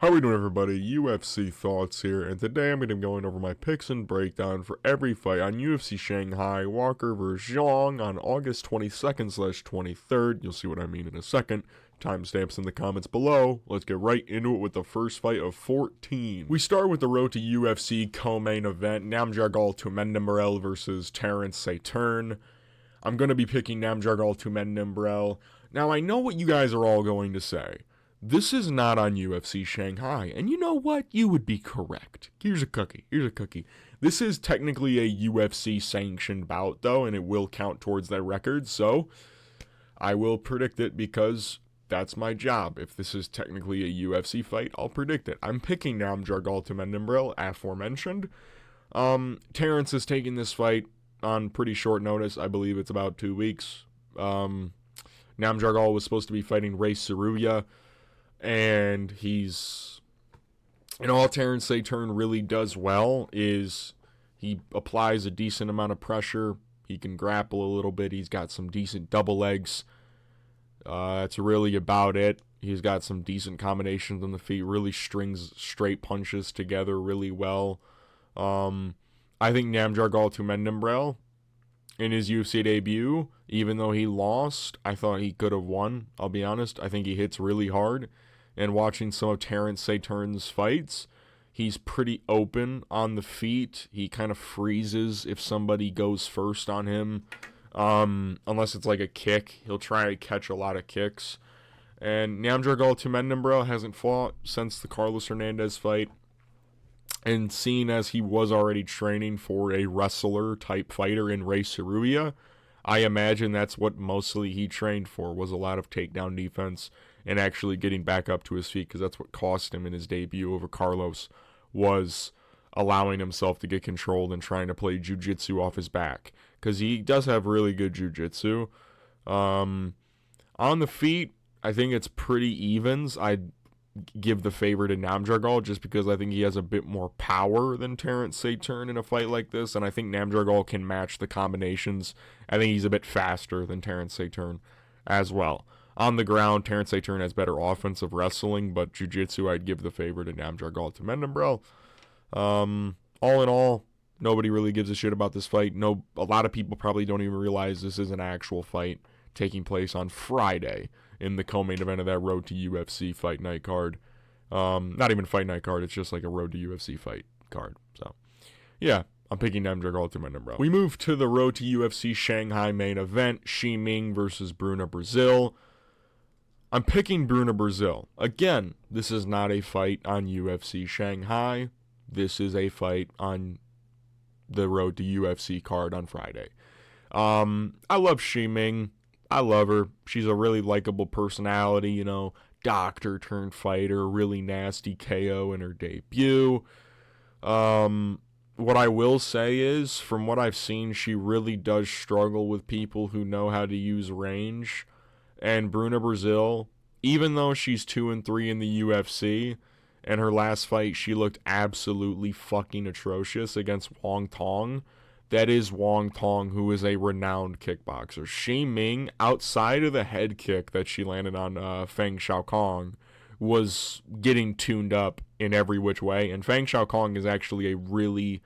How we doing, everybody? UFC Thoughts here, and today I'm going to be going over my picks and breakdown for every fight on UFC Shanghai, Walker vs. Zhang on August 22nd/23rd. You'll see what I mean in a second. Timestamps in the comments below. Let's get right into it with the first fight of 14. We start with the road to UFC co-main event, Nyamjargal Tumendemberel versus Terrance Saeteurn. I'm going to be picking Nyamjargal Tumendemberel. Now, I know what you guys are all going to say. This is not on UFC Shanghai, and you know what? You would be correct. Here's a cookie. This is technically a UFC sanctioned bout, though, and it will count towards their record, so I will predict it because that's my job. If this is technically a UFC fight, I'll predict it. I'm picking Nyamjargal Tumendemberel, aforementioned. Terrance is taking this fight on pretty short notice. I believe it's about 2 weeks. Nyamjargal was supposed to be fighting Ray Saruya, and he's, all Terrance Saeteurn really does well is he applies a decent amount of pressure. He can grapple a little bit. He's got some decent double legs. That's really about it. He's got some decent combinations on the feet. Really strings straight punches together really well. I think Nyamjargal Tumendemberel, in his UFC debut, even though he lost, I thought he could have won. I'll be honest. I think he hits really hard. And watching some of Terrance Saeteurn's fights, he's pretty open on the feet. He kind of freezes if somebody goes first on him. Unless it's like a kick, he'll try to catch a lot of kicks. And Nyamjargal Tumendemberel hasn't fought since the Carlos Hernandez fight. And seeing as he was already training for a wrestler-type fighter in Ray Saruya, I imagine that's what mostly he trained for, was a lot of takedown defense and actually getting back up to his feet, because that's what cost him in his debut over Carlos, was allowing himself to get controlled and trying to play jiu-jitsu off his back, because he does have really good jiu-jitsu. On the feet, I think it's pretty evens. I'd give the favor to Nyamjargal just because I think he has a bit more power than Terrance Saeteurn in a fight like this, and I think Nyamjargal can match the combinations. I think he's a bit faster than Terrance Saeteurn as well. On the ground, Terrance Saeteurn has better offensive wrestling, but jiu-jitsu, I'd give the favor to Nyamjargal Tumendemberel. All in all, nobody really gives a shit about this fight. A lot of people probably don't even realize this is an actual fight taking place on Friday in the co-main event of that Road to UFC Fight Night card. Not even Fight Night card, it's just like a Road to UFC fight card. So, yeah, I'm picking Nyamjargal Tumendemberel. We move to the Road to UFC Shanghai main event, Ming versus Bruna, Brazil. I'm picking Bruna, Brazil. Again, this is not a fight on UFC Shanghai. This is a fight on the Road to UFC card on Friday. I love Ming. I love her. She's a really likable personality, doctor turned fighter, really nasty KO in her debut. What I will say is, from what I've seen, she really does struggle with people who know how to use range. And Bruna, Brazil, even though she's 2-3 in the UFC, and her last fight she looked absolutely fucking atrocious against Wong Tong. That is Wong Tong, who is a renowned kickboxer. Ming, outside of the head kick that she landed on Feng Xiaokong, was getting tuned up in every which way. And Feng Xiaokong is actually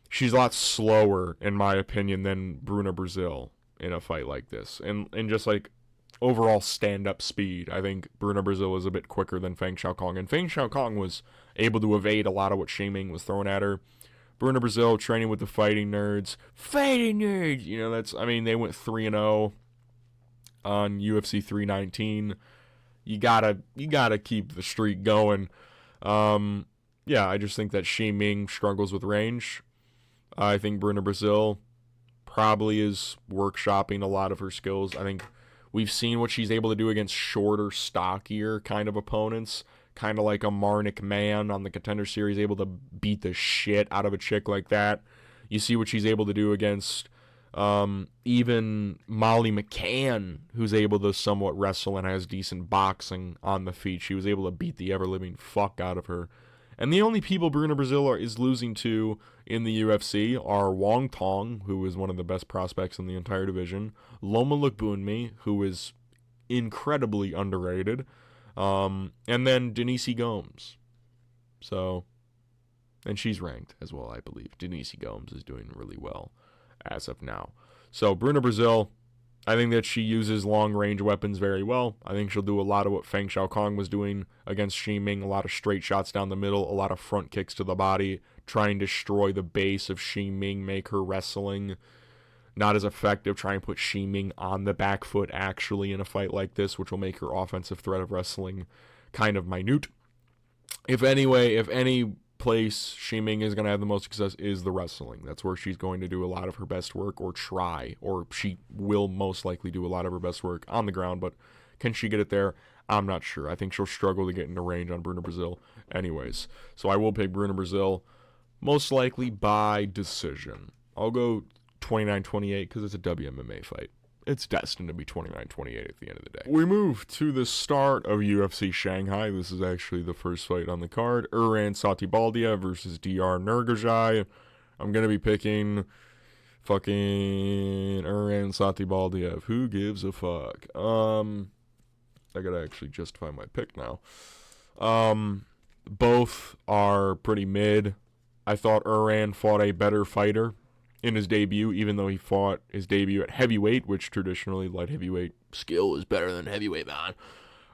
she's a lot slower, in my opinion, than Bruna, Brazil in a fight like this. And just like overall stand-up speed, I think Bruna, Brazil is a bit quicker than Feng Xiaokong. And Feng Xiaokong was able to evade a lot of what Ming was throwing at her. Bruna, Brazil, training with the fighting nerds. Fighting nerds! They went 3-0 on UFC 319. You gotta keep the streak going. I just think that Ming struggles with range. I think Bruna, Brazil probably is workshopping a lot of her skills. I think we've seen what she's able to do against shorter, stockier kind of opponents. Kind of like a Marnik Man on the Contender Series, able to beat the shit out of a chick like that. You see what she's able to do against even Molly McCann, who's able to somewhat wrestle and has decent boxing on the feet. She was able to beat the ever-living fuck out of her. And the only people Bruna, Brazil is losing to in the UFC are Wong Tong, who is one of the best prospects in the entire division, Loma Lookboonmee, who is incredibly underrated, And then Denise Gomes. So, and she's ranked as well, I believe. Denise Gomes is doing really well as of now. So, Bruna Brasil, I think that she uses long-range weapons very well. I think she'll do a lot of what Feng Xiaokong was doing against Xi Ming, a lot of straight shots down the middle, a lot of front kicks to the body, try and destroy the base of Xi Ming, make her wrestling not as effective, try and put Xi Ming on the back foot actually in a fight like this, which will make her offensive threat of wrestling kind of minute. If any place Xi Ming is going to have the most success is the wrestling. That's where she's going to do a lot of her best work, or she will most likely do a lot of her best work on the ground, but can she get it there? I'm not sure. I think she'll struggle to get into range on Bruna Brasil anyways. So I will pick Bruna Brasil, most likely by decision. I'll go 29-28 because it's a WMMA fight. It's destined to be 29-28 at the end of the day. We move to the start of UFC Shanghai. This is actually the first fight on the card. Uran Satybaldiev versus Diyar Nurgozhay. I'm going to be picking fucking Uran Satybaldiev. Who gives a fuck? I got to actually justify my pick now. Both are pretty mid. I thought Uran fought a better fighter in his debut, even though he fought his debut at heavyweight, which traditionally light heavyweight skill is better than heavyweight, man.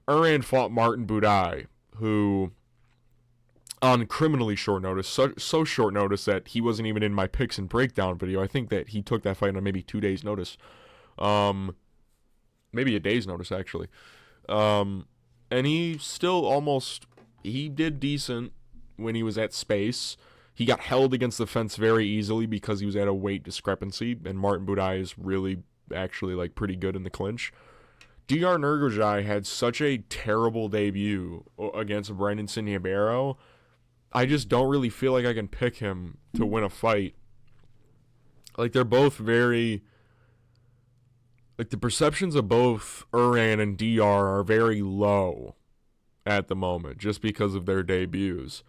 Uran fought Martin Buday, who on criminally short notice, so short notice that he wasn't even in my picks and breakdown video. I think that he took that fight on maybe 2 days notice. Maybe a day's notice, actually. And he still he did decent when he was at space. He got held against the fence very easily because he was at a weight discrepancy, and Martin Buday is really actually like pretty good in the clinch. Diyar Nurgozhay had such a terrible debut against Brandon Ribeiro. I just don't really feel like I can pick him to win a fight. Like, they're both very... Like, the perceptions of both Uran and Diyar are very low at the moment, just because of their debuts.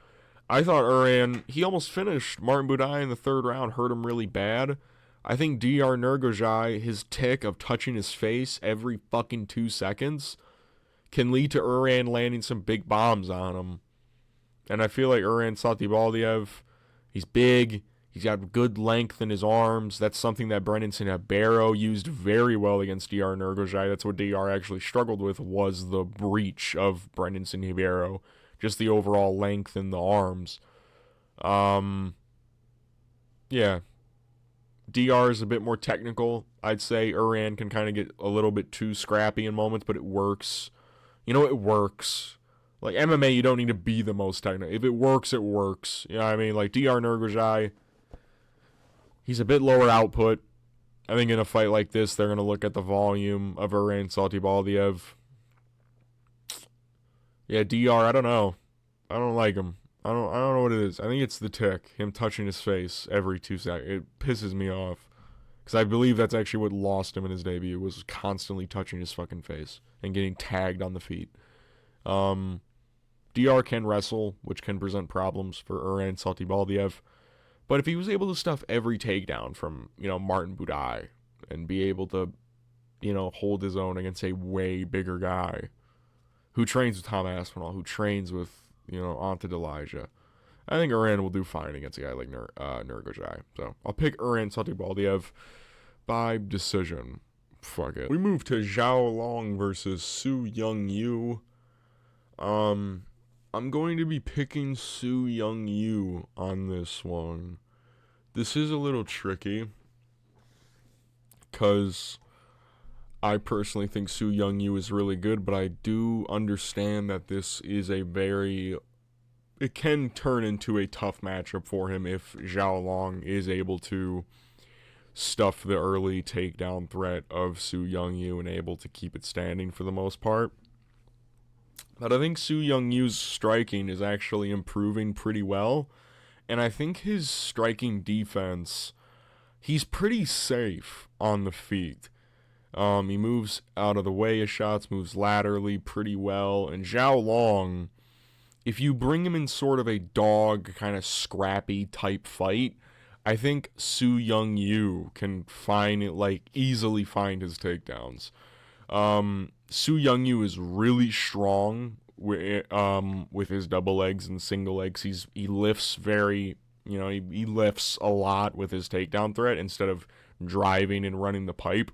I thought Uran, he almost finished Martin Buday in the third round, hurt him really bad. I think Diyar Nurgozhay, his tick of touching his face every fucking 2 seconds can lead to Uran landing some big bombs on him. And I feel like Uran Satybaldiev, he's big, he's got good length in his arms. That's something that Brendan Ribeiro used very well against Diyar Nurgozhay. That's what Diyar actually struggled with, was the breach of Brendan Ribeiro. Just the overall length in the arms. Yeah. Diyar is a bit more technical. I'd say Uran can kind of get a little bit too scrappy in moments, but it works. You know, it works. Like, MMA, you don't need to be the most technical. If it works, it works. You know what I mean? Like, Diyar Nurgozhay, he's a bit lower output. I think in a fight like this, they're going to look at the volume of Uran Satybaldiev. Yeah, Diyar, I don't know. I don't like him. I don't know what it is. I think it's the tick, him touching his face every 2 seconds. It pisses me off. Because I believe that's actually what lost him in his debut, was constantly touching his fucking face and getting tagged on the feet. Diyar can wrestle, which can present problems for Uran Satybaldiev. But if he was able to stuff every takedown from, Martin Buday and be able to, hold his own against a way bigger guy who trains with Tom Aspinall, who trains with, Ante Delija, I think Uran will do fine against a guy like Nurgozhay. So I'll pick Uran Satybaldiev by decision. Fuck it. We move to Zhao Long versus SuYoung. I'm going to be picking SuYoung on this one. This is a little tricky because I personally think SuYoung is really good, but I do understand that this is it can turn into a tough matchup for him if Zhao Long is able to stuff the early takedown threat of SuYoung and able to keep it standing for the most part. But I think SuYoung's striking is actually improving pretty well, and I think his striking defense, he's pretty safe on the feet. He moves out of the way of shots, moves laterally pretty well. And Zhao Long, if you bring him in sort of a dog, kind of scrappy type fight, I think SuYoung can easily find his takedowns. SuYoung is really strong with his double legs and single legs. He lifts very, he lifts a lot with his takedown threat instead of driving and running the pipe.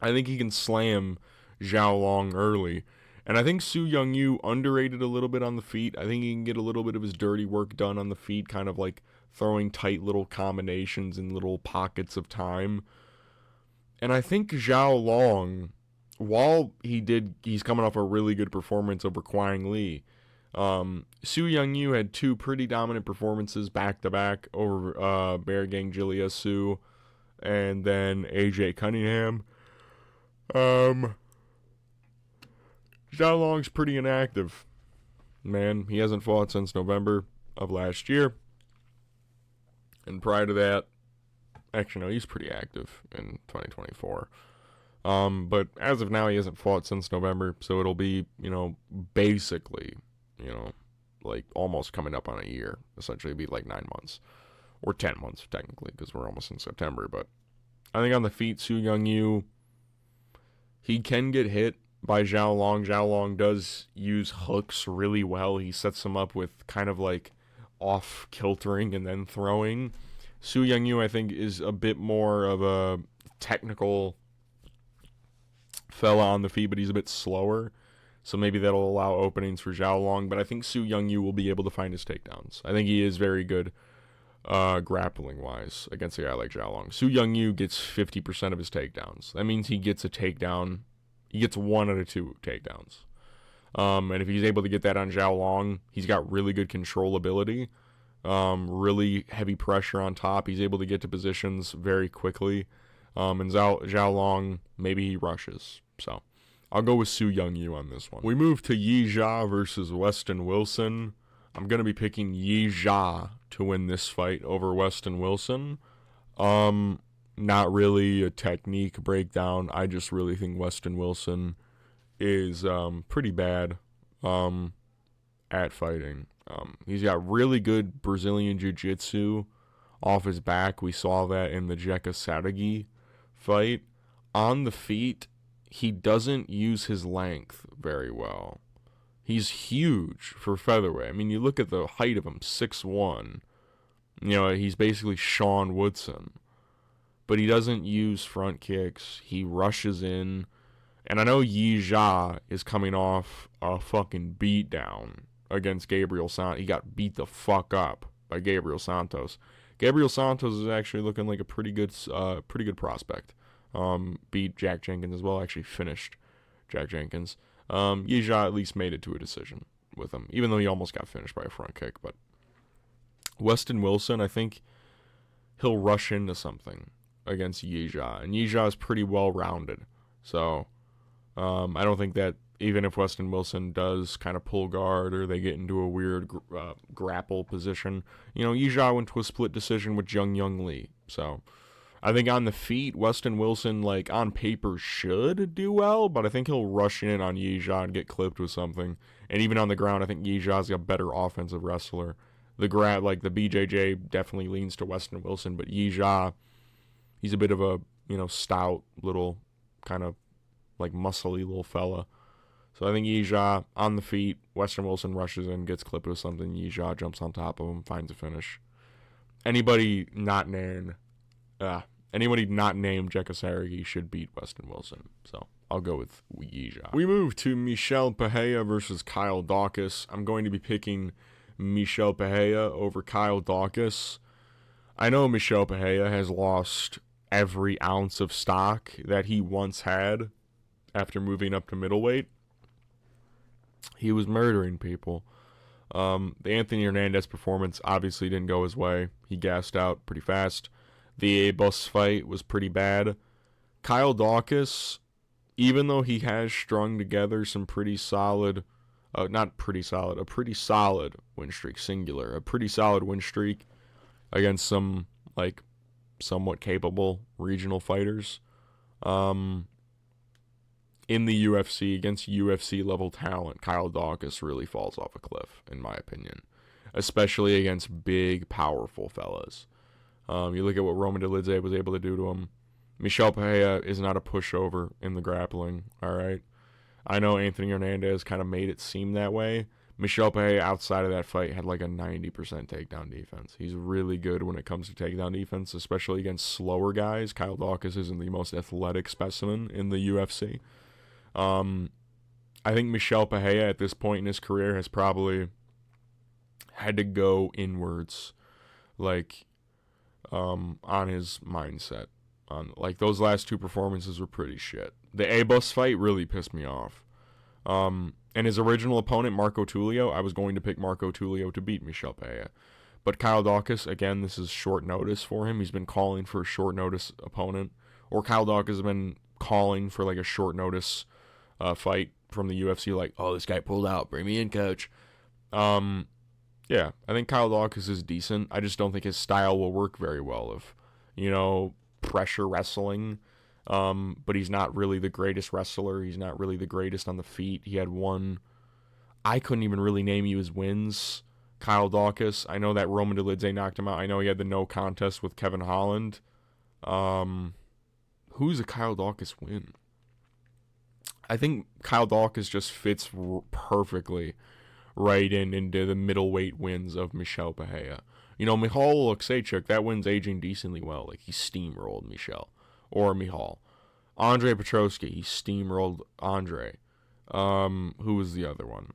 I think he can slam Zhao Long early. And I think SuYoung underrated a little bit on the feet. I think he can get a little bit of his dirty work done on the feet, kind of like throwing tight little combinations in little pockets of time. And I think Zhao Long, while he's coming off a really good performance over Kwang Lee, SuYoung had two pretty dominant performances back-to-back over Beargang Jiliasu and then AJ Cunningham. Zhao Long's pretty inactive, man. He hasn't fought since November of last year. And prior to that, actually, no, he's pretty active in 2024. But as of now, he hasn't fought since November, so it'll be, basically, like almost coming up on a year. Essentially, it'd be like 9 months. Or 10 months, technically, because we're almost in September. But I think on the feet, SuYoung, he can get hit by Zhao Long. Zhao Long does use hooks really well. He sets them up with kind of like off-kiltering and then throwing. SuYoung, I think, is a bit more of a technical fella on the feet, but he's a bit slower. So maybe that'll allow openings for Zhao Long. But I think SuYoung will be able to find his takedowns. I think he is very good grappling-wise against a guy like Zhao Long. SuYoung gets 50% of his takedowns. That means he gets a takedown. He gets 1 out of 2 takedowns. And if he's able to get that on Zhao Long, he's got really good controllability. Really heavy pressure on top. He's able to get to positions very quickly. And Zhao Long, maybe he rushes. So I'll go with SuYoung on this one. We move to Yizha versus Westin Wilson. I'm going to be picking Yizha to win this fight over Westin Wilson. Not really a technique breakdown. I just really think Westin Wilson is pretty bad at fighting. He's got really good Brazilian jiu-jitsu off his back. We saw that in the Jeka Satagi fight. On the feet, he doesn't use his length very well. He's huge for featherweight. I mean, you look at the height of him, 6'1". He's basically Sean Woodson. But he doesn't use front kicks. He rushes in. And I know Yizha is coming off a fucking beatdown against Gabriel Santos. He got beat the fuck up by Gabriel Santos. Gabriel Santos is actually looking like a pretty good prospect. Beat Jack Jenkins as well. Actually finished Jack Jenkins. Yizha at least made it to a decision with him, even though he almost got finished by a front kick. But Westin Wilson, I think he'll rush into something against Yizha, and Yizha is pretty well-rounded. So I don't think that even if Westin Wilson does kind of pull guard or they get into a weird grapple position, Yizha went to a split decision with Young Lee. So I think on the feet, Westin Wilson, like on paper, should do well, but I think he'll rush in on Yizha and get clipped with something. And even on the ground, I think Yizha's a better offensive wrestler. The BJJ definitely leans to Westin Wilson, but Yizha, he's a bit of a, stout little kind of like muscly little fella. So I think Yizha on the feet, Westin Wilson rushes in, gets clipped with something, Yizha jumps on top of him, finds a finish. Anybody not named Jeka Saragi should beat Westin Wilson. So I'll go with Yizha. We move to Michel Pereira versus Kyle Daukaus. I'm going to be picking Michel Pereira over Kyle Daukaus. I know Michel Pereira has lost every ounce of stock that he once had after moving up to middleweight. He was murdering people. The Anthony Hernandez performance obviously didn't go his way. He gassed out pretty fast. The A-Bus fight was pretty bad. Kyle Daukaus, even though he has strung together some pretty solid, a pretty solid win streak, singular. A pretty solid win streak against some, somewhat capable regional fighters. In the UFC, against UFC-level talent, Kyle Daukaus really falls off a cliff, in my opinion. Especially against big, powerful fellas. You look at what Roman Dolidze was able to do to him. Michel Pereira is not a pushover in the grappling, all right? I know Anthony Hernandez kind of made it seem that way. Michel Pereira, outside of that fight, had like a 90% takedown defense. He's really good when it comes to takedown defense, especially against slower guys. Kyle Daukaus isn't the most athletic specimen in the UFC. I think Michel Pereira at this point in his career has probably had to go inwards, like, on his mindset. Like, those last two performances were pretty shit. The A-Bus fight really pissed me off. And his original opponent, Marco Tulio, I was going to pick Marco Tulio to beat Michel Pereira. But Kyle Daukaus, again, this is short notice for him. He's been calling for a short notice opponent. Or Kyle Daukaus has been calling for like a short notice fight from the UFC. Like, oh, this guy pulled out. Bring me in, coach. Yeah, I think Kyle Daukaus is decent. I just don't think his style will work very well of, pressure wrestling. But he's not really the greatest wrestler. He's not really the greatest on the feet. He had one. I couldn't even really name you his wins. Kyle Daukaus. I know that Roman Dolidze knocked him out. I know he had the no contest with Kevin Holland. Who's a Kyle Daukaus win? I think Kyle Daukaus just fits perfectly right into the middleweight wins of Michel Pereira. Michal Oleksiejczuk, that win's aging decently well. Like, he steamrolled Michel. Or Michal. Andre Petroski, he steamrolled Andre. Who was the other one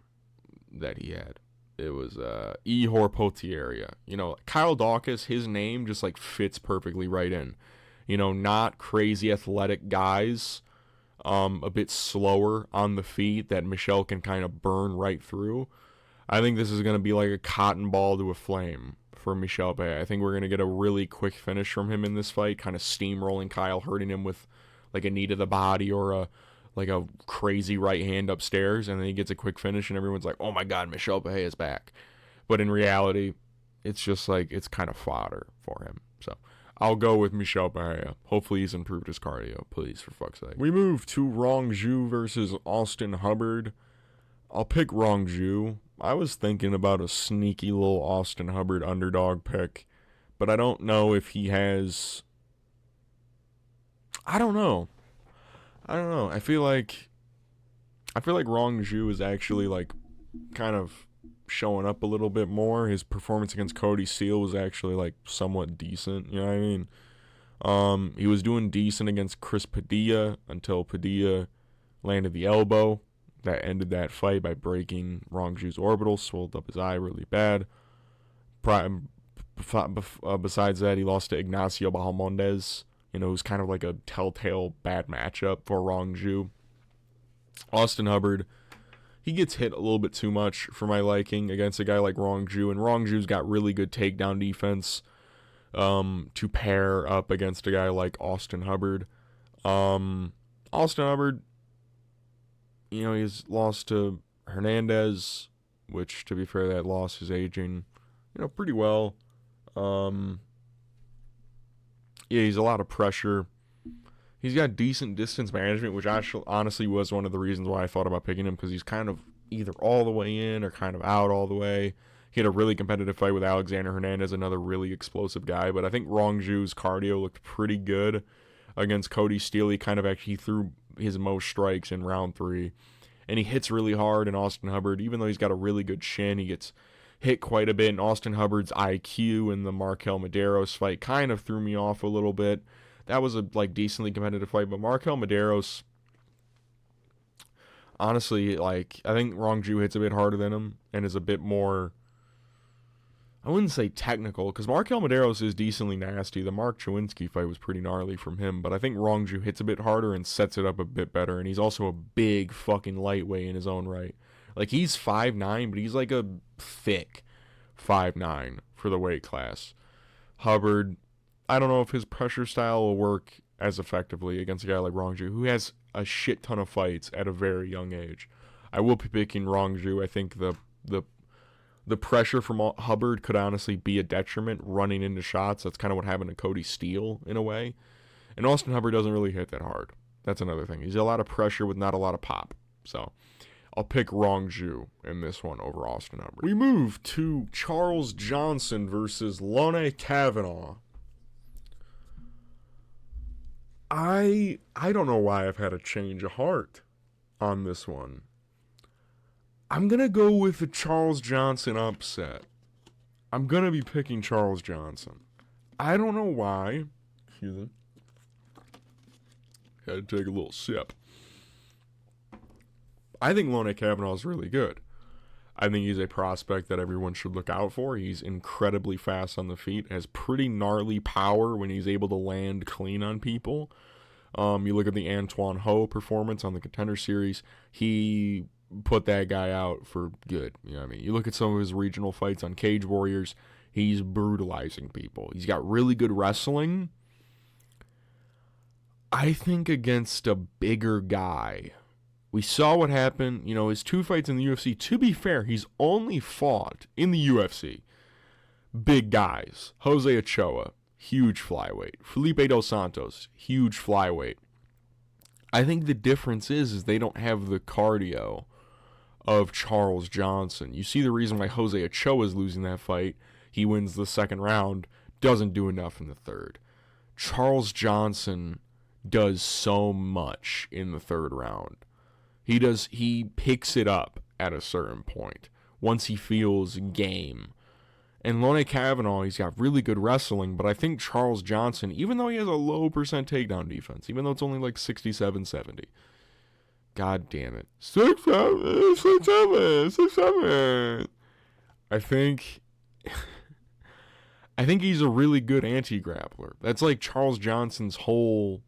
that he had? It was Ihor Potieria. Kyle Daukaus, his name just like fits perfectly right in. Not crazy athletic guys, a bit slower on the feet that Michel can kind of burn right through. I think this is going to be like a cotton ball to a flame for Michel Pereira. I think we're going to get a really quick finish from him in this fight, kind of steamrolling Kyle, hurting him with like a knee to the body or a crazy right hand upstairs, and then he gets a quick finish and everyone's like, oh my god, Michel Pereira is back. But in reality, it's just like, it's kind of fodder for him. So I'll go with Michel Pereira. Hopefully he's improved his cardio, please, for fuck's sake. We move to Rongzhu versus Austin Hubbard. I'll pick Rongzhu. I was thinking about a sneaky little Austin Hubbard underdog pick, but I don't know if he has... I don't know. I feel like Rongzhu is actually like kind of showing up a little bit more. His performance against Cody Seal was actually like somewhat decent. You know what I mean? He was doing decent against Chris Padilla until Padilla landed the elbow. That ended that fight by breaking Rongzhu's orbital, swelled up his eye really bad. Besides that, he lost to Ignacio Bahamondes, who's kind of like a telltale bad matchup for Rongzhu. Austin Hubbard, he gets hit a little bit too much for my liking against a guy like Rongzhu, and Rongzhu's got really good takedown defense to pair up against a guy like Austin Hubbard. Austin Hubbard, he's lost to Hernandez, which, to be fair, that loss is aging, pretty well. Yeah, he's a lot of pressure. He's got decent distance management, which honestly was one of the reasons why I thought about picking him, because he's kind of either all the way in or kind of out all the way. He had a really competitive fight with Alexander Hernandez, another really explosive guy, but I think Rongzhu's cardio looked pretty good against Cody Steele. He threw his most strikes in round 3, and he hits really hard. And Austin Hubbard, even though he's got a really good shin, he gets hit quite a bit. And Austin Hubbard's IQ in the Markel Medeiros fight kind of threw me off a little bit. That was a decently competitive fight, but Markel Medeiros, honestly, I think Rongzhu hits a bit harder than him and is a bit more, I wouldn't say technical, because Markel Medeiros is decently nasty. The Mark Chawinski fight was pretty gnarly from him, but I think Rongzhu hits a bit harder and sets it up a bit better, and he's also a big fucking lightweight in his own right. He's 5'9", but he's like a thick 5'9" for the weight class. Hubbard, I don't know if his pressure style will work as effectively against a guy like Rongzhu, who has a shit ton of fights at a very young age. I will be picking Rongzhu. I think the pressure from Hubbard could honestly be a detriment running into shots. That's kind of what happened to Cody Steele in a way. And Austin Hubbard doesn't really hit that hard. That's another thing. He's a lot of pressure with not a lot of pop. So I'll pick Rongzhu in this one over Austin Hubbard. We move to Charles Johnson versus Lone Kavanagh. I don't know why I've had a change of heart on this one. I'm going to go with the Charles Johnson upset. I'm going to be picking Charles Johnson. I don't know why. Excuse me. Had to take a little sip. I think Lone Kavanagh is really good. I think he's a prospect that everyone should look out for. He's incredibly fast on the feet, has pretty gnarly power when he's able to land clean on people. You look at the Antoine Ho performance on the Contender Series, he put that guy out for good. You know what I mean? You look at some of his regional fights on Cage Warriors, he's brutalizing people. He's got really good wrestling. I think against a bigger guy, we saw what happened, his 2 fights in the UFC. To be fair, he's only fought in the UFC big guys. Jose Ochoa, huge flyweight. Felipe Dos Santos, huge flyweight. I think the difference is they don't have the cardio of Charles Johnson. You see the reason why Jose Ochoa is losing that fight. He wins the second round, doesn't do enough in the third. Charles Johnson does so much in the third round. He picks it up at a certain point once he feels game. And Lone Kavanagh, he's got really good wrestling, but I think Charles Johnson, even though he has a low percent takedown defense, even though it's only like 67, 70, God damn it. 6-7, 6-7. I think he's a really good anti-grappler. That's like Charles Johnson's whole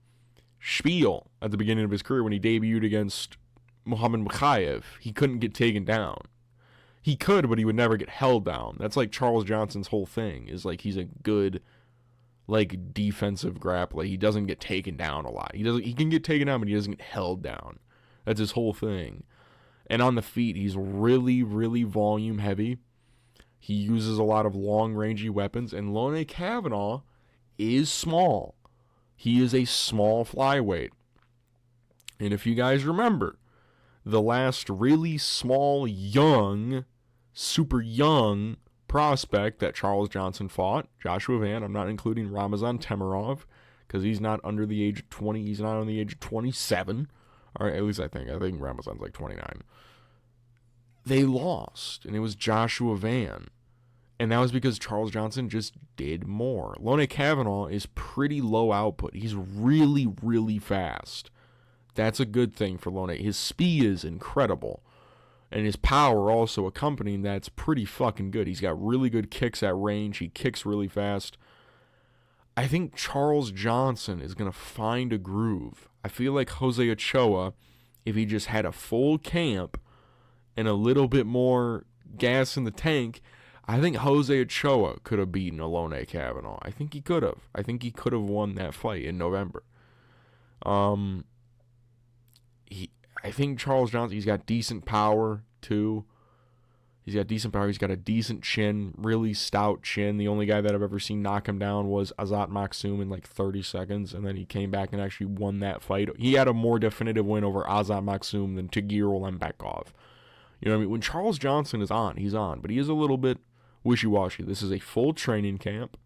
spiel at the beginning of his career when he debuted against Muhammad Mokaev. He couldn't get taken down. He could, but he would never get held down. That's like Charles Johnson's whole thing, is like he's a good like defensive grappler. He doesn't get taken down a lot. He can get taken down, but he doesn't get held down. That's his whole thing. And on the feet, he's really, really volume heavy. He uses a lot of long-rangey weapons, and Lone Kavanagh is small. He is a small flyweight. And if you guys remember, the last really small, young, super young prospect that Charles Johnson fought, Joshua Van, I'm not including Ramazan Temirov, because he's not under the age of 20, he's not on the age of 27, or at least I think Ramazan's like 29. They lost, and it was Joshua Van. And that was because Charles Johnson just did more. Lone Kavanagh is pretty low output. He's really, really fast. That's a good thing for Lone. His speed is incredible. And his power also accompanying that's pretty fucking good. He's got really good kicks at range. He kicks really fast. I think Charles Johnson is going to find a groove. I feel like Jose Ochoa, if he just had a full camp and a little bit more gas in the tank, I think Jose Ochoa could have beaten Lone Kavanagh. I think he could have. I think he could have won that fight in November. I think Charles Johnson, he's got decent power, too. He's got decent power. He's got a decent chin, really stout chin. The only guy that I've ever seen knock him down was Azat Maksum in like 30 seconds, and then he came back and actually won that fight. He had a more definitive win over Azat Maksum than Tagir Olembekov. You know what I mean? When Charles Johnson is on, he's on, but he is a little bit wishy-washy. This is a full training camp.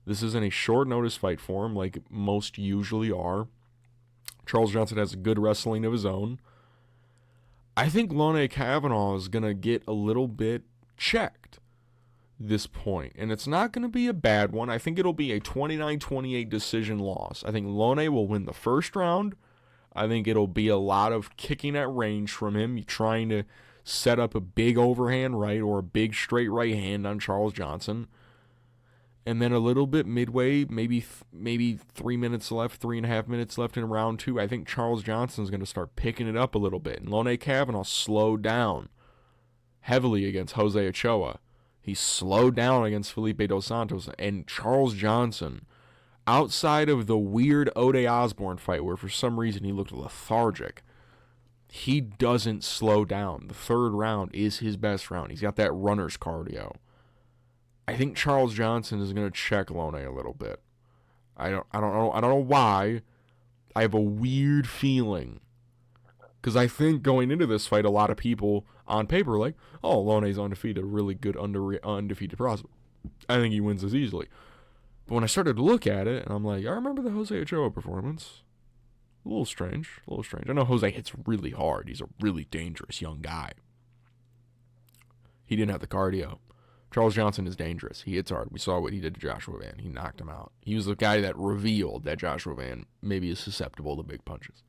This isn't a short notice fight for him like most usually are. Charles Johnson has a good wrestling of his own. I think Lone Kavanagh is going to get a little bit checked this point, and it's not going to be a bad one. I think it'll be a 29-28 decision loss. I think Lone will win the first round. I think it'll be a lot of kicking at range from him, trying to set up a big overhand right or a big straight right hand on Charles Johnson. And then a little bit midway, maybe 3 minutes left, 3.5 minutes left in round 2, I think Charles Johnson's going to start picking it up a little bit. And Lone Kavanagh slowed down heavily against Jose Ochoa. He slowed down against Felipe Dos Santos. And Charles Johnson, outside of the weird Ode Osborne fight where for some reason he looked lethargic, he doesn't slow down. The third round is his best round. He's got that runner's cardio. I think Charles Johnson is going to check Lone a little bit. I don't know why. I have a weird feeling. Because I think going into this fight, a lot of people on paper are like, oh, Lone's undefeated, a really good undefeated prospect. I think he wins this easily. But when I started to look at it, and I'm like, I remember the Jose Ochoa performance. A little strange. I know Jose hits really hard. He's a really dangerous young guy. He didn't have the cardio. Charles Johnson is dangerous. He hits hard. We saw what he did to Joshua Van. He knocked him out. He was the guy that revealed that Joshua Van maybe is susceptible to big punches.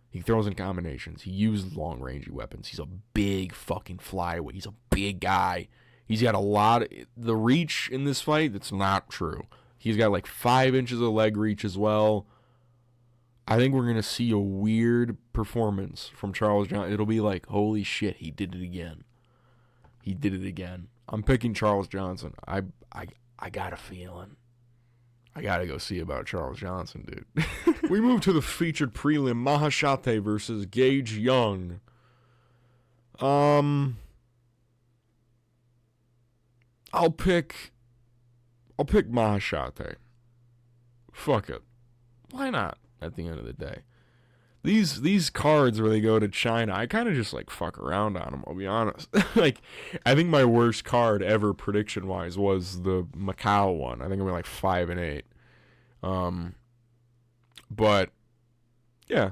He throws in combinations. He uses long-rangey weapons. He's a big fucking flyweight. He's a big guy. He's got a lot of... The reach in this fight, that's not true. He's got like 5 inches of leg reach as well. I think we're going to see a weird performance from Charles Johnson. It'll be like, holy shit, he did it again. I'm picking Charles Johnson. I got a feeling. I got to go see about Charles Johnson, dude. We move to the featured prelim, Maheshate versus Gage Young. I'll pick Maheshate. Fuck it. Why not? At the end of the day, these cards where they go to China, I kind of just like fuck around on them. I'll be honest. Like, I think my worst card ever prediction wise was the Macau one. I think I went like 5-8. But yeah,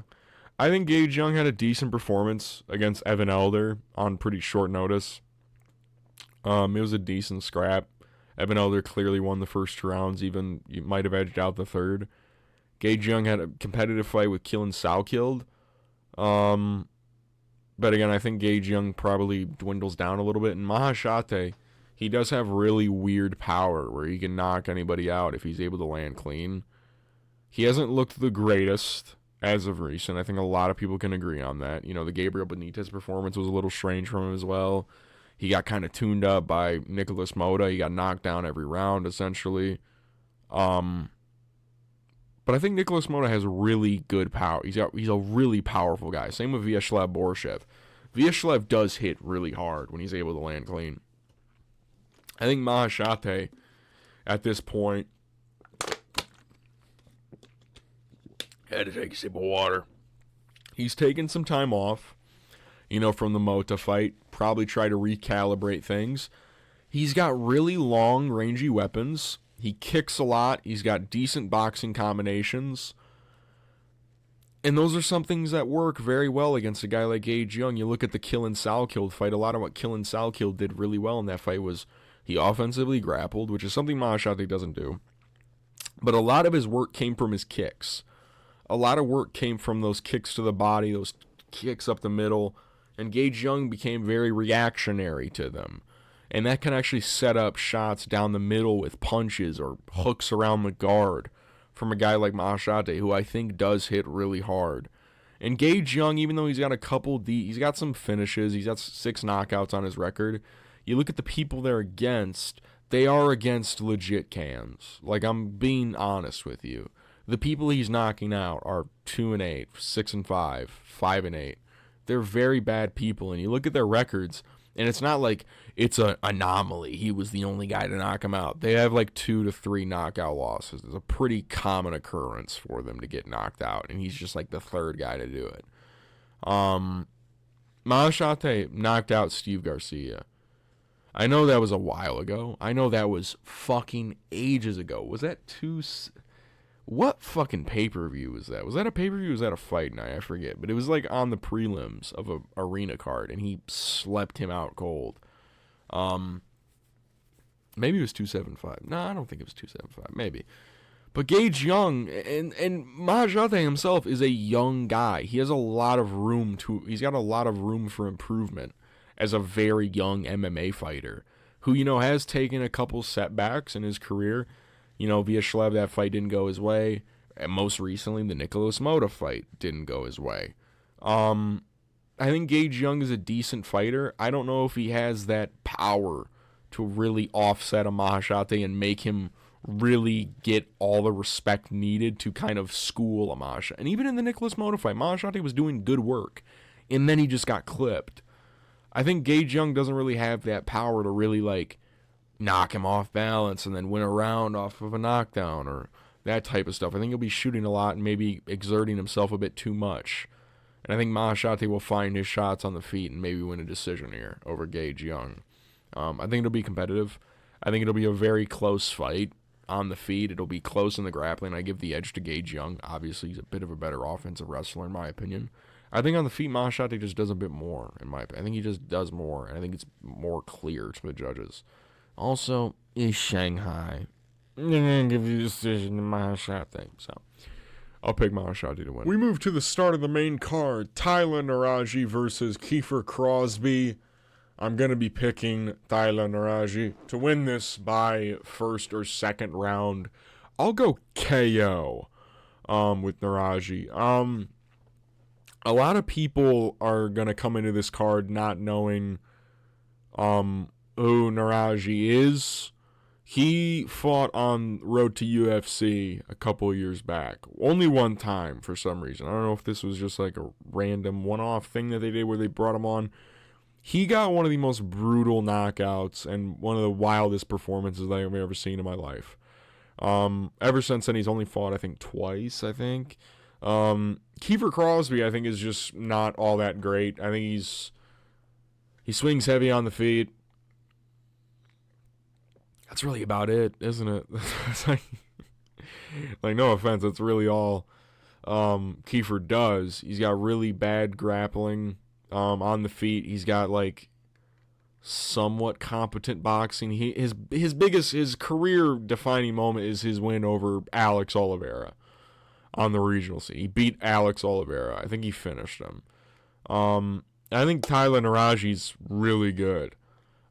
I think Gage Young had a decent performance against Evan Elder on pretty short notice. It was a decent scrap. Evan Elder clearly won the first 2 rounds. Even you might have edged out the third. Gage Young had a competitive fight with Killen Salkild. But again, I think Gage Young probably dwindles down a little bit. And Maheshate, he does have really weird power where he can knock anybody out if he's able to land clean. He hasn't looked the greatest as of recent. I think a lot of people can agree on that. You know, the Gabriel Benitez performance was a little strange from him as well. He got kind of tuned up by Nicholas Mota. He got knocked down every round, essentially. But I think Nicholas Mota has really good power. He's a really powerful guy. Same with Vyacheslav Borshev. Vyacheslav does hit really hard when he's able to land clean. I think Maheshate, at this point, had to take a sip of water. He's taken some time off, from the Mota fight. Probably try to recalibrate things. He's got really long, rangy weapons. He kicks a lot. He's got decent boxing combinations. And those are some things that work very well against a guy like Gage Young. You look at the Killen Salkild fight. A lot of what Killen Salkild did really well in that fight was he offensively grappled, which is something Maheshate doesn't do. But a lot of his work came from his kicks. A lot of work came from those kicks to the body, those kicks up the middle. And Gage Young became very reactionary to them. And that can actually set up shots down the middle with punches or hooks around the guard from a guy like Maheshate, who I think does hit really hard. And Gage Young, even though he's got he's got some finishes, he's got 6 knockouts on his record. You look at the people they're against, they are against legit cans. Like, I'm being honest with you. The people he's knocking out are 2-8, 6-5, 5-8. They're very bad people, and you look at their records, and it's not like it's an anomaly. He was the only guy to knock him out. They have like 2 to 3 knockout losses. It's a pretty common occurrence for them to get knocked out, and he's just like the 3rd guy to do it. Maheshate knocked out Steve Garcia. I know that was a while ago. I know that was fucking ages ago. Was that what fucking pay-per-view was that? Was that a pay-per-view or was that a fight night? I forget. But it was like on the prelims of a arena card, and he slept him out cold. Maybe it was 275. No, I don't think it was 275. Maybe. But Gage Young, and Maheshate himself is a young guy. He has a lot of room he's got a lot of room for improvement as a very young MMA fighter who, has taken a couple setbacks in his career. Vyacheslav, that fight didn't go his way. And most recently, the Nicholas Mota fight didn't go his way. I think Gage Young is a decent fighter. I don't know if he has that power to really offset a Maheshate and make him really get all the respect needed to kind of school a Maheshate. And even in the Nicholas Mota fight, Maheshate was doing good work. And then he just got clipped. I think Gage Young doesn't really have that power to really, knock him off balance and then win a round off of a knockdown or that type of stuff. I think he'll be shooting a lot and maybe exerting himself a bit too much. And I think Maheshate will find his shots on the feet and maybe win a decision here over Gage Young. I think it'll be competitive. I think it'll be a very close fight. on the feet. It'll be close in the grappling. I give the edge to Gage Young. Obviously, he's a bit of a better offensive wrestler, in my opinion. I think on the feet, Maheshate just does a bit more, in my opinion. I think he just does more, and I think it's more clear to the judges. Also, is Shanghai. I'm going to give you the decision to Maheshate. So, I'll pick Maheshate to win. We move to the start of the main card. Nueraji versus Kiefer Crosbie. I'm going to be picking Nueraji to win this by first or second round. I'll go KO with Nueraji. A lot of people are going to come into this card not knowing who Nueraji is. He fought on Road to UFC a couple years back. Only one time for some reason. I don't know if this was just like a random one-off thing that they did where they brought him on. He got one of the most brutal knockouts and one of the wildest performances that I've ever seen in my life. Ever since then, he's only fought, I think, twice, Kiefer Crosbie, I think, is just not all that great. I think he swings heavy on the feet. That's really about it, isn't it? It's like, no offense, that's really all Kiefer does. He's got really bad grappling on the feet. He's got like somewhat competent boxing. His career defining moment is his win over Alex Oliveira on the regional scene. He beat Alex Oliveira. I think he finished him. I think Nueraji's really good.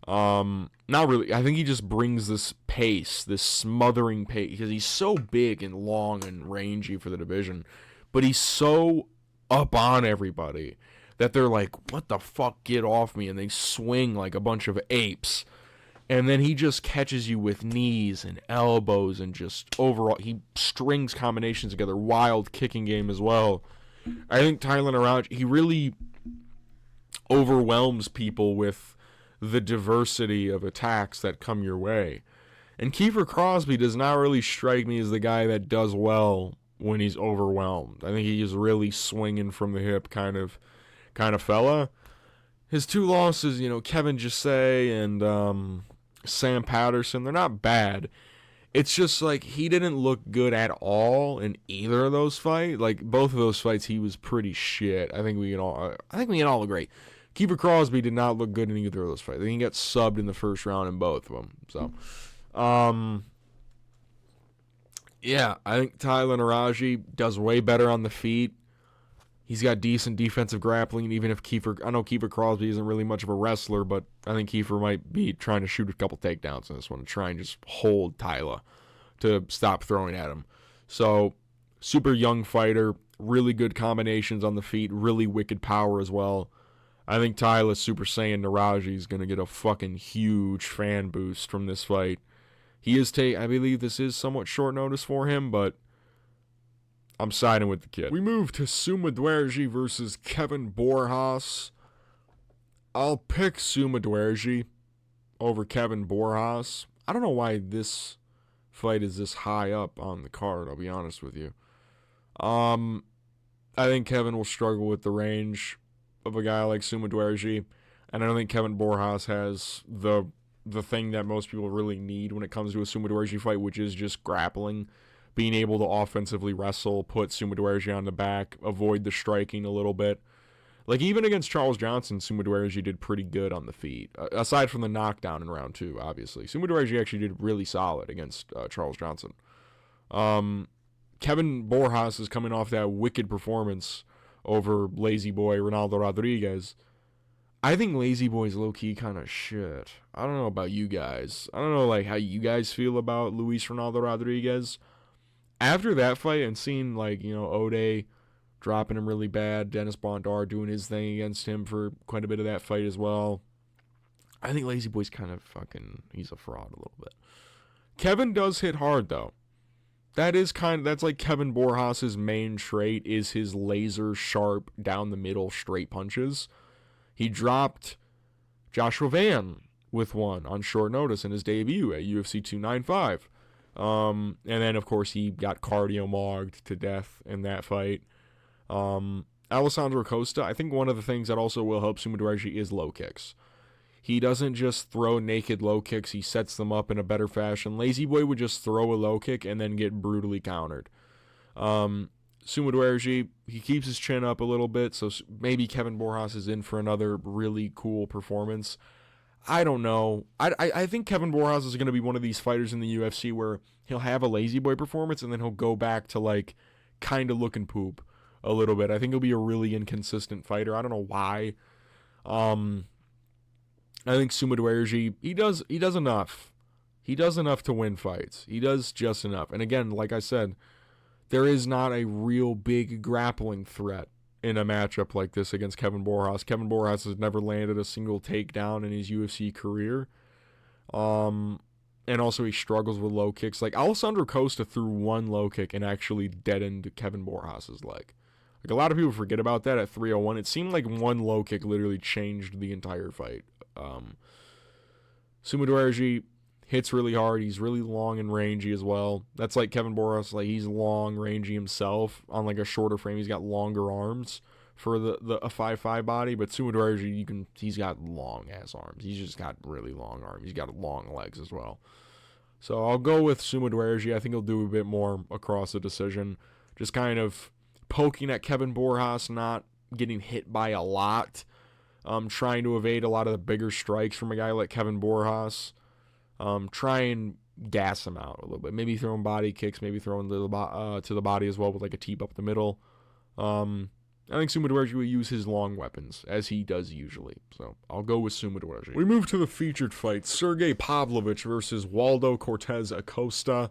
Not really. I think he just brings this pace, this smothering pace, because he's so big and long and rangy for the division, but he's so up on everybody that they're like, what the fuck, get off me, and they swing like a bunch of apes, and then he just catches you with knees and elbows, and just overall, he strings combinations together, wild kicking game as well. I think Nueraji, he really overwhelms people with the diversity of attacks that come your way. And Kiefer Crosbie does not really strike me as the guy that does well when he's overwhelmed. I think he is really swinging from the hip kind of fella. His two losses, Kevin Gisay and Sam Patterson, they're not bad. It's just like he didn't look good at all in either of those fights. Like both of those fights, he was pretty shit. I think we can all agree. Kiefer Crosbie did not look good in either of those fights. I think he got subbed in the first round in both of them. So, yeah, I think Nueraji does way better on the feet. He's got decent defensive grappling, even if I know Kiefer Crosbie isn't really much of a wrestler, but I think Kiefer might be trying to shoot a couple takedowns in this one and try and just hold Tyler to stop throwing at him. So, super young fighter, really good combinations on the feet, really wicked power as well. I think Tyler Super Saiyan Nueraji is going to get a fucking huge fan boost from this fight. I believe this is somewhat short notice for him, but I'm siding with the kid. We move to Sumudaerji versus Kevin Borjas. I'll pick Sumudaerji over Kevin Borjas. I don't know why this fight is this high up on the card, I'll be honest with you. I think Kevin will struggle with the range of a guy like Sumudaerji, and I don't think Kevin Borjas has the thing that most people really need when it comes to a Sumudaerji fight, which is just grappling, being able to offensively wrestle, put Sumudaerji on the back, avoid the striking a little bit. Like even against Charles Johnson, Sumudaerji did pretty good on the feet, aside from the knockdown in round 2, obviously. Sumudaerji actually did really solid against Charles Johnson. Kevin Borjas is coming off that wicked performance over Lazy Boy Ronaldo Rodriguez. I think Lazy Boy's low-key kind of shit. I don't know about you guys. I don't know like how you guys feel about Luis Ronaldo Rodriguez. After that fight and seeing Ode dropping him really bad, Dennis Bondar doing his thing against him for quite a bit of that fight as well, I think Lazy Boy's kind of he's a fraud a little bit. Kevin does hit hard though. That's like Kevin Borjas' main trait is his laser sharp down the middle straight punches. He dropped Joshua Van with one on short notice in his debut at UFC 295. And then of course he got cardio mogged to death in that fight. Alessandro Costa, I think one of the things that also will help Sumudaerji is low kicks. He doesn't just throw naked low kicks. He sets them up in a better fashion. Lazy Boy would just throw a low kick and then get brutally countered. Sumudaerji, he keeps his chin up a little bit, so maybe Kevin Borjas is in for another really cool performance. I don't know. I think Kevin Borjas is going to be one of these fighters in the UFC where he'll have a Lazy Boy performance and then he'll go back to, like, kind of looking poop a little bit. I think he'll be a really inconsistent fighter. I don't know why. I think Sumudaerji, he does enough. He does enough to win fights. He does just enough. And again, like I said, there is not a real big grappling threat in a matchup like this against Kevin Borjas. Kevin Borjas has never landed a single takedown in his UFC career. And also he struggles with low kicks. Like, Alessandro Costa threw one low kick and actually deadened Kevin Borjas' leg. Like, a lot of people forget about that at 301. It seemed like one low kick literally changed the entire fight. Sumudaerji hits really hard. He's really long and rangy as well. That's like Kevin Borjas. Like, he's long, rangy himself. On like a shorter frame, he's got longer arms for a 5'5" body. But Sumudaerji, he's got long ass arms. He's just got really long arms. He's got long legs as well. So I'll go with Sumudaerji. I think he'll do a bit more across the decision. Just kind of poking at Kevin Borjas, not getting hit by a lot. Trying to evade a lot of the bigger strikes from a guy like Kevin Borjas. Try and gas him out a little bit. Maybe throwing body kicks, maybe throwing to the body as well with like a teep up the middle. I think Sumudaerji will use his long weapons, as he does usually. So I'll go with Sumudaerji. We move to the featured fight, Sergei Pavlovich versus Waldo Cortez Acosta.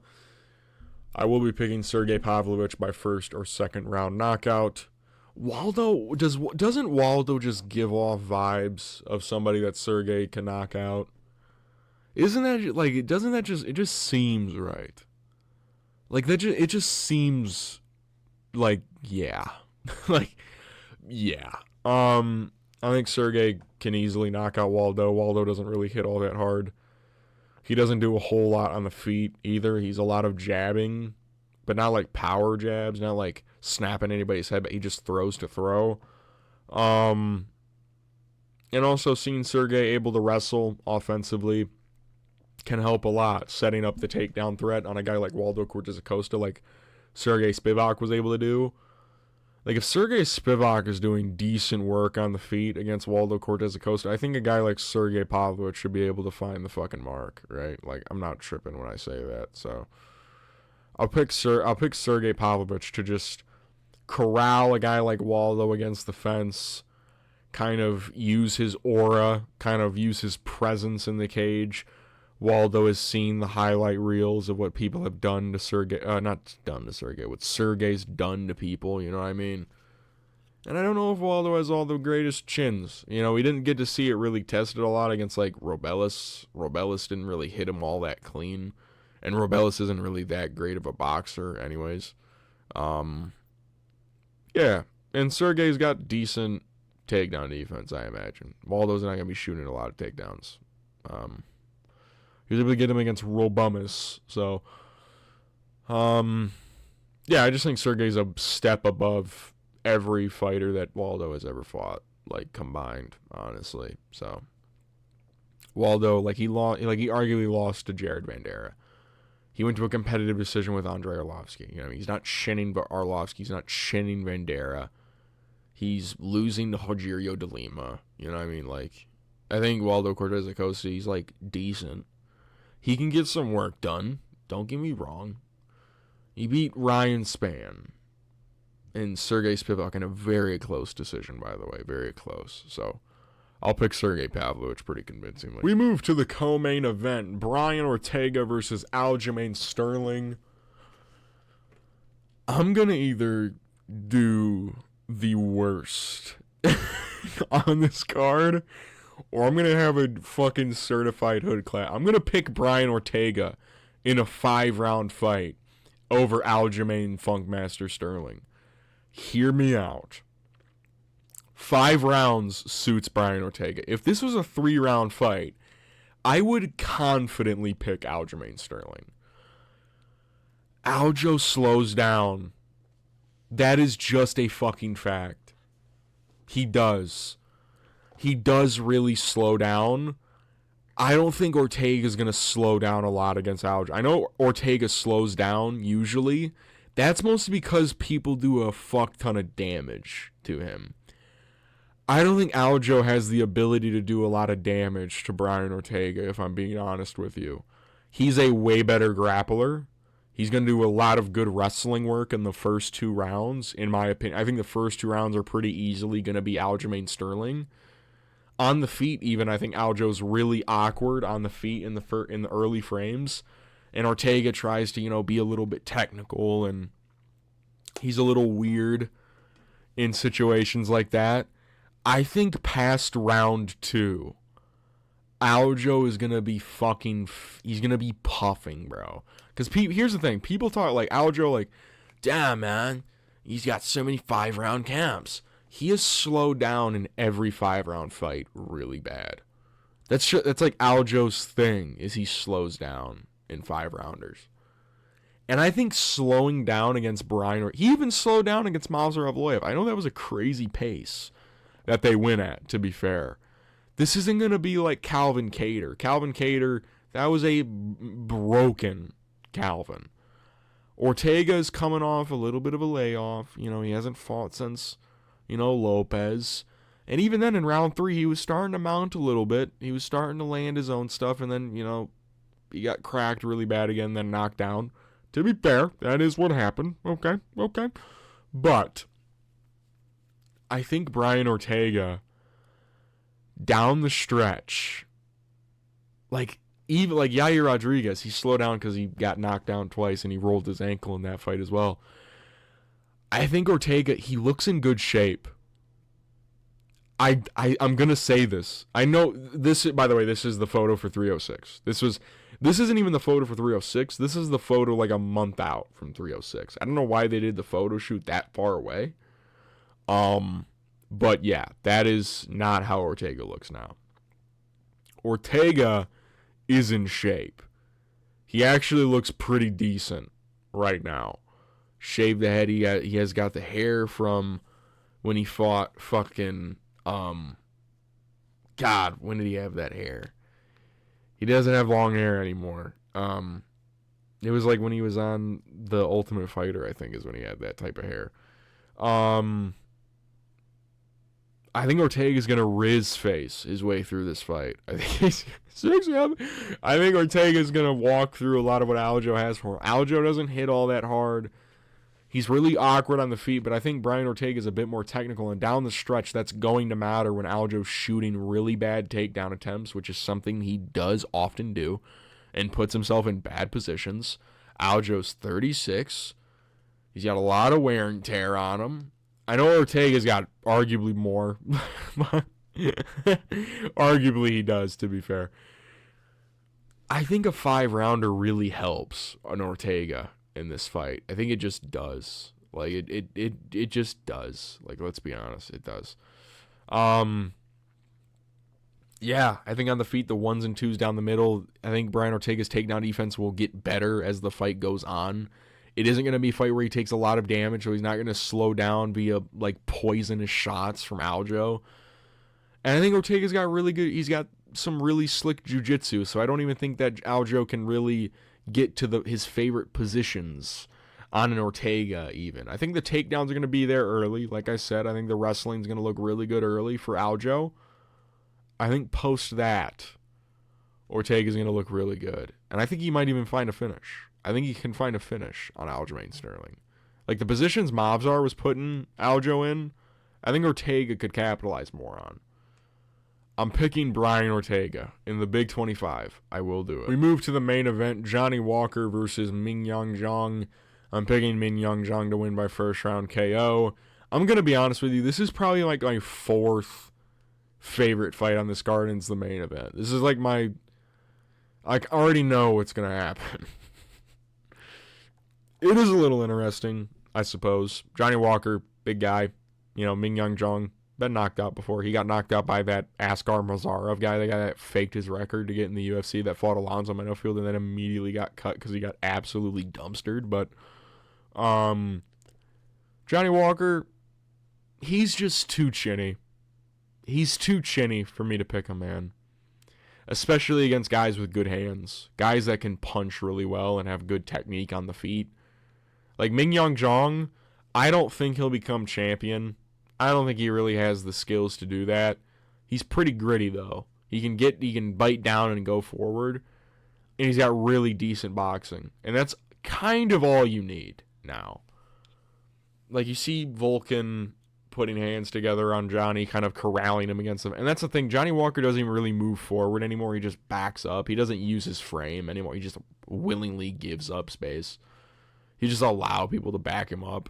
I will be picking Sergei Pavlovich by first or second round knockout. Waldo, doesn't Waldo just give off vibes of somebody that Sergei can knock out? Isn't that, like, it just seems right. Like, it just seems like, yeah. Like, yeah. I think Sergei can easily knock out Waldo. Waldo doesn't really hit all that hard. He doesn't do a whole lot on the feet either. He's a lot of jabbing, but not like power jabs, not like snapping anybody's head, but he just throws to throw. And also seeing Sergei able to wrestle offensively can help a lot, setting up the takedown threat on a guy like Waldo Cortez Acosta, like Sergei Spivak was able to do. Like, if Sergei Spivak is doing decent work on the feet against Waldo Cortez Acosta, I think a guy like Sergei Pavlovich should be able to find the fucking mark, right? Like, I'm not tripping when I say that. So I'll pick Sergei Pavlovich to just corral a guy like Waldo against the fence, kind of use his aura, kind of use his presence in the cage. Waldo has seen the highlight reels of what people have done to Sergei, not done to Sergei, what Sergei's done to people, you know what I mean? And I don't know if Waldo has all the greatest chins. You know, we didn't get to see it really tested a lot against, like, Robelis. Robelis didn't really hit him all that clean. And Robelis isn't really that great of a boxer anyways. Yeah, and Sergei's got decent takedown defense, I imagine. Waldo's not going to be shooting a lot of takedowns. He was able to get him against Robumus. So, yeah, I just think Sergei's a step above every fighter that Waldo has ever fought, like, combined, honestly. So, Waldo, he arguably lost to Jared Vanderaa. He went to a competitive decision with Andrei Arlovsky. You know, he's not shinning Arlovsky. He's not shinning Vanderaa. He's losing to Rogerio de Lima. You know what I mean? Like, I think Waldo Cortez Acosta, he's, like, decent. He can get some work done. Don't get me wrong. He beat Ryan Spann and Sergei Spivak in a very close decision, by the way. Very close. So, I'll pick Sergei Pavlovich pretty convincingly. We move to the co-main event. Brian Ortega versus Aljamain Sterling. I'm going to either do the worst on this card, or I'm going to have a fucking certified hood clap. I'm going to pick Brian Ortega in a 5-round fight over Aljamain Funkmaster Sterling. Hear me out. 5 rounds suits Brian Ortega. If this was a 3-round fight, I would confidently pick Aljamain Sterling. Aljo slows down. That is just a fucking fact. He does. he does really slow down. I don't think Ortega is going to slow down a lot against Aljo. I know Ortega slows down usually. That's mostly because people do a fuck ton of damage to him. I don't think Aljo has the ability to do a lot of damage to Brian Ortega, if I'm being honest with you. He's a way better grappler. He's going to do a lot of good wrestling work in the first 2 rounds, in my opinion. I think the first 2 rounds are pretty easily going to be Aljamain Sterling. On the feet, even, I think Aljo's really awkward on the feet in the early frames. And Ortega tries to, be a little bit technical, and he's a little weird in situations like that. I think past round 2, Aljo is going to be he's going to be puffing, bro. Because here's the thing. People talk like Aljo, like, damn, man, he's got so many 5-round camps. He has slowed down in every 5-round fight really bad. That's like Aljo's thing, is he slows down in 5-rounders. And I think slowing down against he even slowed down against Movsar Evloev. I know that was a crazy pace that they win at, to be fair. This isn't going to be like Calvin Kattar. Calvin Kattar, that was a broken Calvin. Ortega's coming off a little bit of a layoff. He hasn't fought since, Lopez. And even then in round 3, he was starting to mount a little bit. He was starting to land his own stuff. And then, he got cracked really bad again, then knocked down. To be fair, that is what happened. Okay. But I think Brian Ortega, down the stretch, even like Yair Rodriguez, he slowed down because he got knocked down twice and he rolled his ankle in that fight as well. I think Ortega, he looks in good shape. I'm going to say this. I know this, by the way, this is the photo for 306. This isn't even the photo for 306. This is the photo like a month out from 306. I don't know why they did the photo shoot that far away. But yeah, that is not how Ortega looks now. Ortega is in shape. He actually looks pretty decent right now. Shaved the head. He has got the hair from when he fought fucking, God, when did he have that hair? He doesn't have long hair anymore. It was like when he was on The Ultimate Fighter, I think, is when he had that type of hair. I think Ortega's going to Riz face his way through this fight. I think Ortega's going to walk through a lot of what Aljo has for him. Aljo doesn't hit all that hard. He's really awkward on the feet, but I think Brian Ortega's a bit more technical, and down the stretch, that's going to matter when Aljo's shooting really bad takedown attempts, which is something he does often do, and puts himself in bad positions. Aljo's 36. He's got a lot of wear and tear on him. I know Ortega's got arguably more. Arguably he does, to be fair. I think a 5-rounder really helps an Ortega in this fight. I think it just does. Like, it just does. Like, let's be honest, it does. Yeah, I think on the feet, the 1s and 2s down the middle, I think Brian Ortega's takedown defense will get better as the fight goes on. It isn't going to be a fight where he takes a lot of damage, so he's not going to slow down via, like, poisonous shots from Aljo. And I think Ortega's got he's got some really slick jiu-jitsu, so I don't even think that Aljo can really get to his favorite positions on an Ortega even. I think the takedowns are going to be there early. Like I said, I think the wrestling's going to look really good early for Aljo. I think post that, Ortega's going to look really good. And I think he might even find a finish. I think he can find a finish on Aljamain Sterling. Like the positions Movsar was putting Aljo in, I think Ortega could capitalize more on. I'm picking Brian Ortega in the Big 25. I will do it. We move to the main event, Johnny Walker versus Ming Zhang. I'm picking Ming Zhang to win by first round KO. I'm going to be honest with you, this is probably like my 4th favorite fight on this card, and it's the main event. This is like I already know what's going to happen. It is a little interesting, I suppose. Johnny Walker, big guy. Ming Zhang, been knocked out before. He got knocked out by that Askar Mazarov guy, the guy that faked his record to get in the UFC, that fought Alonzo Menofield and then immediately got cut because he got absolutely dumpstered. But Johnny Walker, he's just too chinny. he's too chinny for me to pick him, man. Especially against guys with good hands. Guys that can punch really well and have good technique on the feet. Like Ming Zhang, I don't think he'll become champion. I don't think he really has the skills to do that. He's pretty gritty, though. He can bite down and go forward. And he's got really decent boxing. And that's kind of all you need now. Like, you see Volkan putting hands together on Johnny, kind of corralling him against him. And that's the thing. Johnny Walker doesn't even really move forward anymore. He just backs up. He doesn't use his frame anymore. He just willingly gives up space. He just allows people to back him up.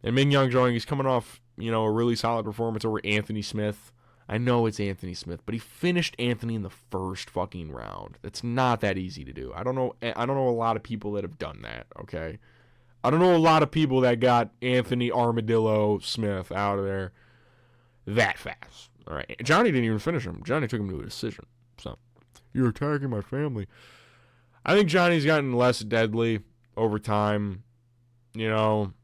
And Ming Zhang, he's coming off, a really solid performance over Anthony Smith. I know it's Anthony Smith, but he finished Anthony in the first fucking round. That's not that easy to do. I don't know a lot of people that have done that, okay? I don't know a lot of people that got Anthony Armadillo Smith out of there that fast. All right. Johnny didn't even finish him. Johnny took him to a decision. So, you're attacking my family. I think Johnny's gotten less deadly over time, And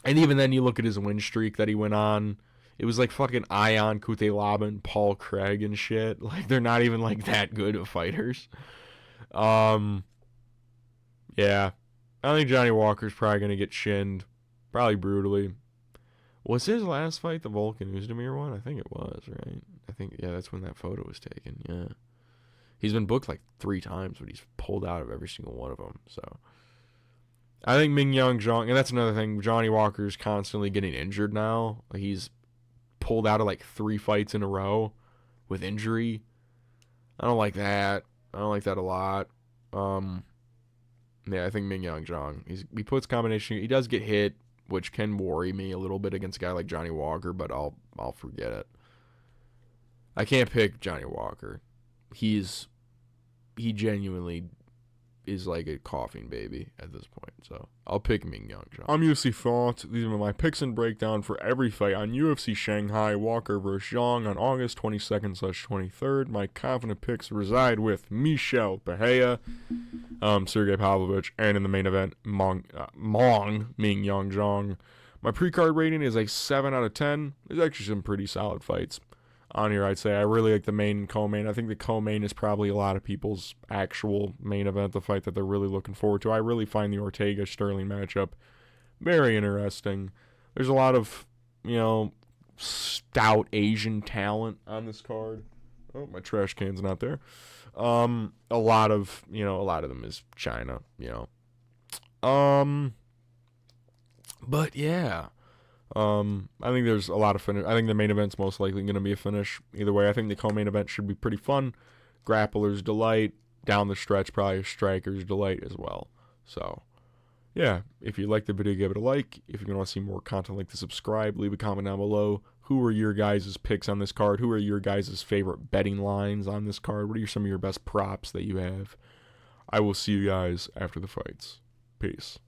even then, you look at his win streak that he went on. It was like fucking Ion Kutelaba and Paul Craig and shit. Like, they're not even, like, that good of fighters. Yeah. I think Johnny Walker's probably going to get shinned. Probably brutally. Was his last fight the Volkan Oezdemir one? I think it was, right? That's when that photo was taken, yeah. He's been booked like 3 times, but he's pulled out of every single one of them, so. I think Ming Zhang, and that's another thing, Johnny Walker's constantly getting injured now. Like, he's pulled out of like 3 fights in a row with injury. I don't like that. I don't like that a lot. Yeah, I think Ming Zhang. He puts combination. He does get hit, which can worry me a little bit against a guy like Johnny Walker, but I'll forget it. I can't pick Johnny Walker. He genuinely is like a coughing baby at this point. So I'll pick Ming Zhang. I'm UFC Thoughts. These are my picks and breakdown for every fight on UFC Shanghai, Walker vs. Zhang on August 22nd/23rd. My confident picks reside with Michel, Pereira, Sergei, Pavlovich, and in the main event, Ming Zhang. My pre-card rating is like 7 out of 10. There's actually some pretty solid fights on here, I'd say. I really like the main and co-main. I think the co-main is probably a lot of people's actual main event, the fight that they're really looking forward to. I really find the Ortega-Sterling matchup very interesting. There's a lot of, stout Asian talent on this card. Oh, my trash can's not there. A lot of them is China, But yeah. I think there's a lot of finish. I think the main event's most likely going to be a finish. Either way, I think the co-main event should be pretty fun. Grappler's delight. Down the stretch, probably a striker's delight as well. So, yeah. If you like the video, give it a like. If you want to see more content like this, subscribe. Leave a comment down below. Who are your guys' picks on this card? Who are your guys' favorite betting lines on this card? What are some of your best props that you have? I will see you guys after the fights. Peace.